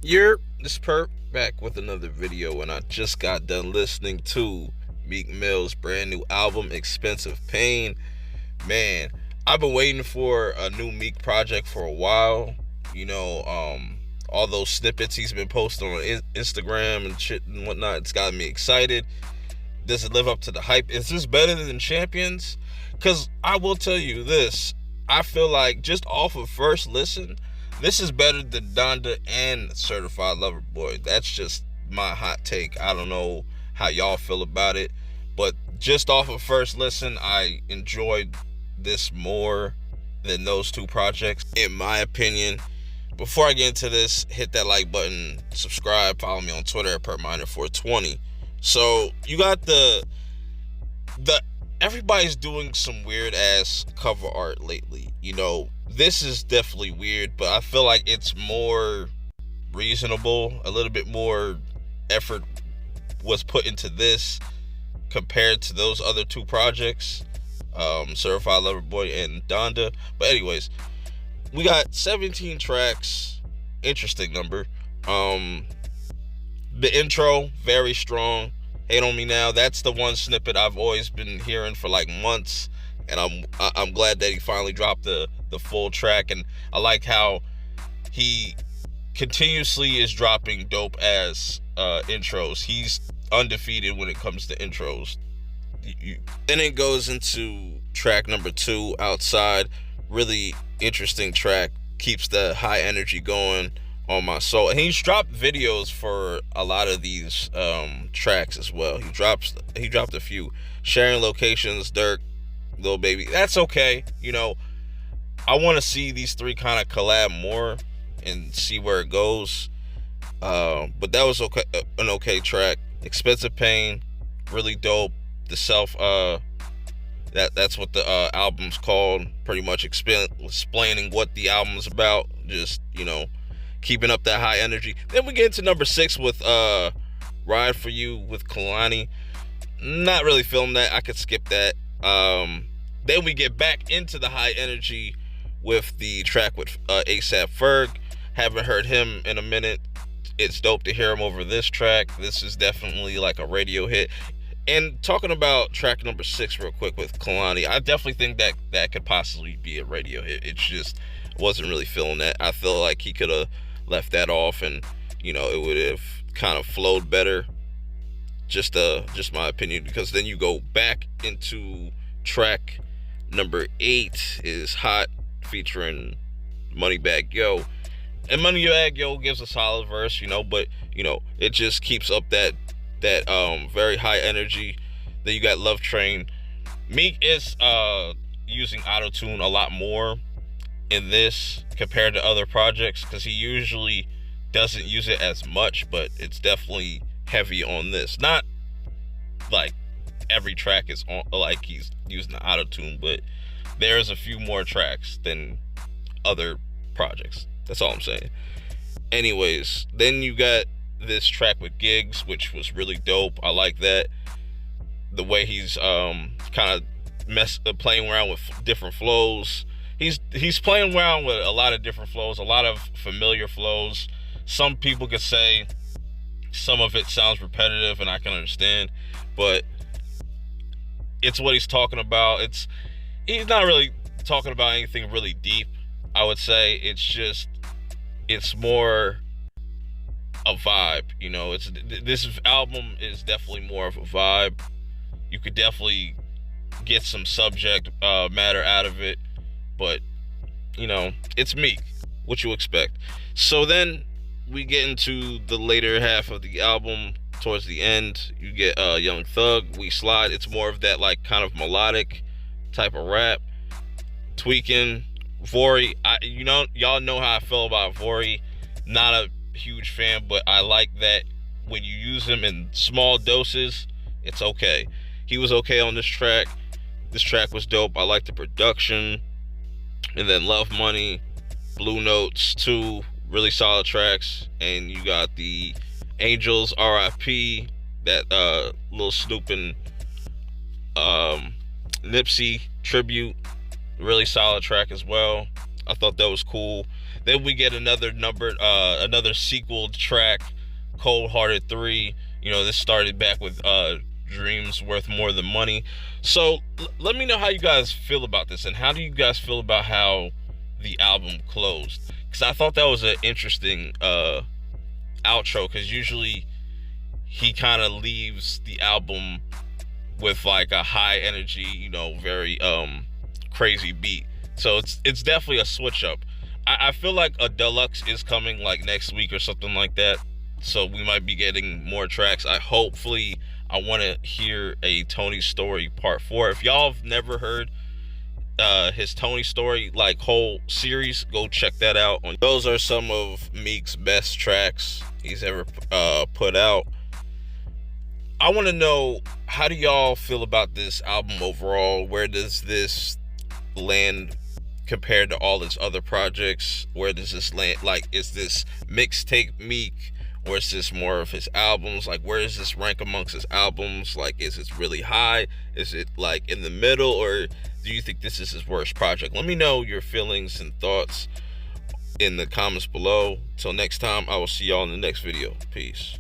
This perp back with another video, and I just got done listening to Meek Mill's brand new album, Expensive Pain. Man, I've been waiting for a new Meek project for a while. All those snippets he's been posting on Instagram and shit and whatnot, it's got me excited. Does it live up to the hype? Is this better than Champions? Because I will tell you this, I feel like just off of first listen, this is better than Donda and Certified Lover Boy. That's just my hot take. I don't know how y'all feel about it, but just off of first listen, I enjoyed this more than those two projects, in my opinion. Before I get into this, hit that like button, subscribe, follow me on Twitter at PerMiner420. So you got the everybody's doing some weird ass cover art lately. This is definitely weird, but I feel like it's more reasonable. A little bit more effort was put into this compared to those other two projects, Certified Lover Boy and Donda. But anyways, we got 17 tracks. Interesting number. The intro, very strong. Hate on Me Now. That's the one snippet I've always been hearing for like months, and I'm glad that he finally dropped the full track. And I like how he continuously is dropping dope ass intros. He's undefeated when it comes to intros. Then it goes into track number 2, Outside. Really interesting track. Keeps the high energy going on my soul. And he's dropped videos for a lot of these tracks as well. He dropped a few. Sharing Locations, Dirk, Lil Baby. That's okay. I want to see these three kind of collab more and see where it goes. But that was okay, an okay track. Expensive Pain, really dope. The self that's what the album's called. Pretty much explaining what the album's about. Just keeping up that high energy. Then we get into number 6 with Ride For You with Kalani. Not really feeling that. I could skip that. Then we get back into the high energy with the track with ASAP Ferg. Haven't heard him in a minute. It's dope to hear him over this track. This is definitely like a radio hit. And talking about track number 6 real quick with Kalani, I definitely think that could possibly be a radio hit. It's just wasn't really feeling that. I feel like he could have left that off, and it would have kind of flowed better. Just my opinion, because then you go back into track number 8 is Hot featuring Moneybagg Yo. And Moneybagg Yo gives a solid verse, but it just keeps up that very high energy. Then you got Love Train. Meek is using auto-tune a lot more in this compared to other projects, because he usually doesn't use it as much, but it's definitely heavy on this. Not like every track is on like he's using the auto-tune, but there's a few more tracks than other projects. That's all I'm saying. Anyways, then you got this track with Gigs, which was really dope. I like that. The way he's kind of playing around with different flows. He's playing around with a lot of different flows, a lot of familiar flows. Some people could say some of it sounds repetitive, and I can understand, but it's what he's talking about. He's not really talking about anything really deep, I would say. It's more a vibe. This album is definitely more of a vibe. You could definitely get some subject matter out of it, but it's Meek. What you expect? So then we get into the later half of the album. Towards the end, you get Young Thug, We Slide. It's more of that like kind of melodic type of rap. Tweaking, Vori. Y'all know how I feel about Vori. Not a huge fan, but I like that when you use him in small doses, it's okay. He was okay on this track. This track was dope. I like the production. And then Love Money, Blue Notes, 2 really solid tracks. And you got the Angels RIP, that Lil Snoop and Nipsey tribute, really solid track as well. I thought that was cool. Then we get another sequel track, Cold Hearted 3. You know, this started back with Dreams Worth More Than Money. So let me know how you guys feel about this, and how do you guys feel about how the album closed? Because I thought that was an interesting outro, because usually he kind of leaves the album with like a high energy, you know, very crazy beat. So it's definitely a switch up. I feel like a deluxe is coming like next week or something like that, so we might be getting more tracks. I want to hear a Tony Story Part 4. If y'all have never heard his Tony Story like whole series, go check that out. Those are some of Meek's best tracks he's ever put out. I want to know, how do y'all feel about this album overall? Where does this land compared to all his other projects? Where does this land? Like, is this mixtape Meek, or is this more of his albums? Like, where does this rank amongst his albums? Like, is it really high? Is it like in the middle? Or do you think this is his worst project? Let me know your feelings and thoughts in the comments below. Till next time, I will see y'all in the next video. Peace.